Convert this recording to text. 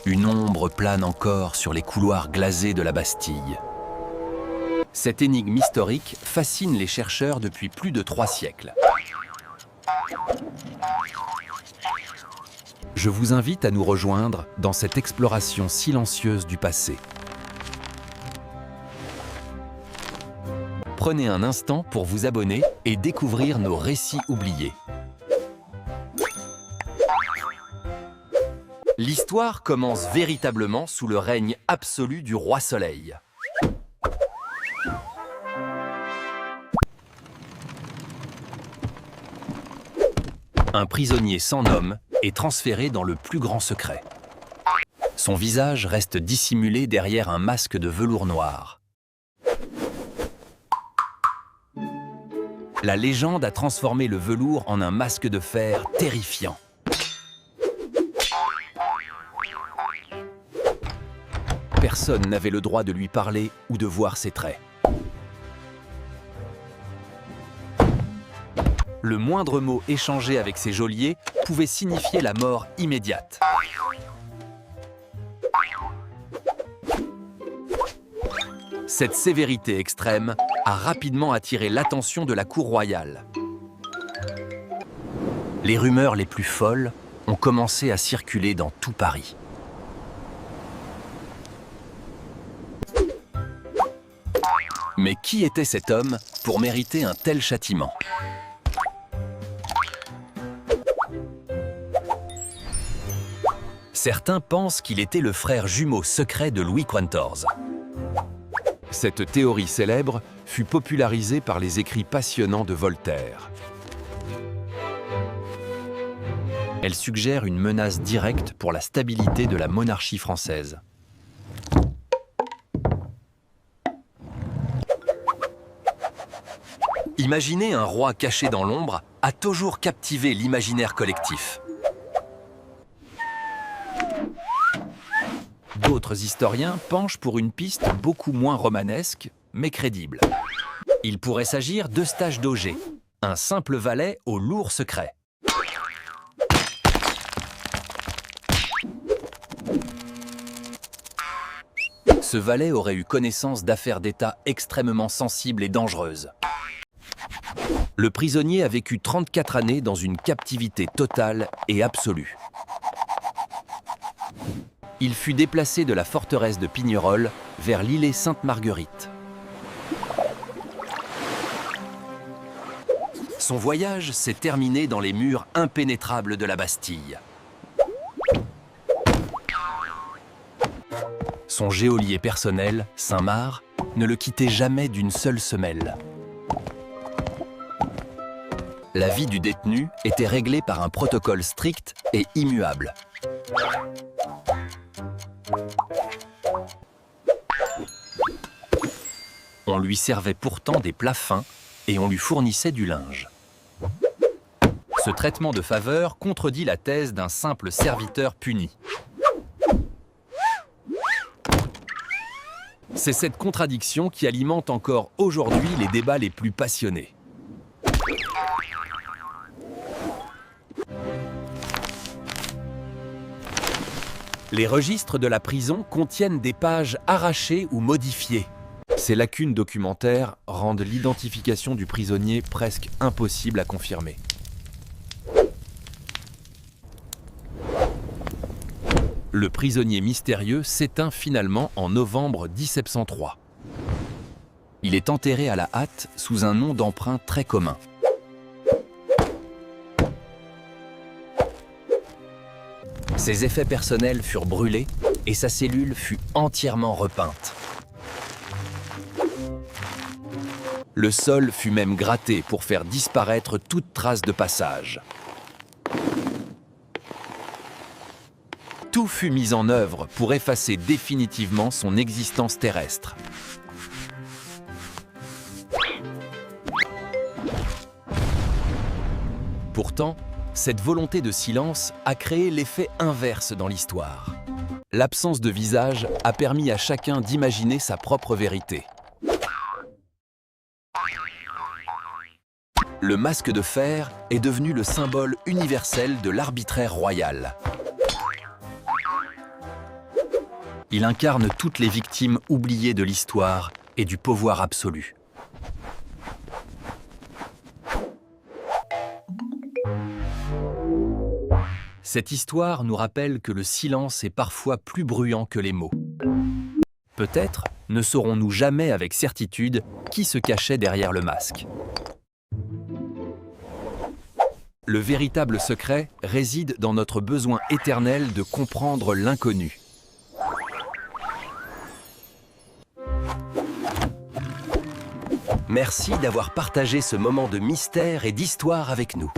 Une ombre plane encore sur les couloirs glacés de la Bastille. Cette énigme historique fascine les chercheurs depuis plus de 3 siècles. Je vous invite à nous rejoindre dans cette exploration silencieuse du passé. Prenez un instant pour vous abonner et découvrir nos récits oubliés. L'histoire commence véritablement sous le règne absolu du roi Soleil. Un prisonnier sans nom est transféré dans le plus grand secret. Son visage reste dissimulé derrière un masque de velours noir. La légende a transformé le velours en un masque de fer terrifiant. Personne n'avait le droit de lui parler ou de voir ses traits. Le moindre mot échangé avec ses geôliers pouvait signifier la mort immédiate. Cette sévérité extrême a rapidement attiré l'attention de la cour royale. Les rumeurs les plus folles ont commencé à circuler dans tout Paris. Mais qui était cet homme pour mériter un tel châtiment? Certains pensent qu'il était le frère jumeau secret de Louis XIV. Cette théorie célèbre fut popularisée par les écrits passionnants de Voltaire. Elle suggère une menace directe pour la stabilité de la monarchie française. Imaginer un roi caché dans l'ombre a toujours captivé l'imaginaire collectif. D'autres historiens penchent pour une piste beaucoup moins romanesque, mais crédible. Il pourrait s'agir d'Eustache d'Auger, un simple valet au lourd secret. Ce valet aurait eu connaissance d'affaires d'État extrêmement sensibles et dangereuses. Le prisonnier a vécu 34 années dans une captivité totale et absolue. Il fut déplacé de la forteresse de Pignerol vers l'îlet Sainte-Marguerite. Son voyage s'est terminé dans les murs impénétrables de la Bastille. Son geôlier personnel, Saint-Marc, ne le quittait jamais d'une seule semelle. La vie du détenu était réglée par un protocole strict et immuable. On lui servait pourtant des plats fins et on lui fournissait du linge. Ce traitement de faveur contredit la thèse d'un simple serviteur puni. C'est cette contradiction qui alimente encore aujourd'hui les débats les plus passionnés. Les registres de la prison contiennent des pages arrachées ou modifiées. Ces lacunes documentaires rendent l'identification du prisonnier presque impossible à confirmer. Le prisonnier mystérieux s'éteint finalement en novembre 1703. Il est enterré à la hâte sous un nom d'emprunt très commun. Ses effets personnels furent brûlés et sa cellule fut entièrement repeinte. Le sol fut même gratté pour faire disparaître toute trace de passage. Tout fut mis en œuvre pour effacer définitivement son existence terrestre. Pourtant, cette volonté de silence a créé l'effet inverse dans l'histoire. L'absence de visage a permis à chacun d'imaginer sa propre vérité. Le masque de fer est devenu le symbole universel de l'arbitraire royal. Il incarne toutes les victimes oubliées de l'histoire et du pouvoir absolu. Cette histoire nous rappelle que le silence est parfois plus bruyant que les mots. Peut-être ne saurons-nous jamais avec certitude qui se cachait derrière le masque. Le véritable secret réside dans notre besoin éternel de comprendre l'inconnu. Merci d'avoir partagé ce moment de mystère et d'histoire avec nous.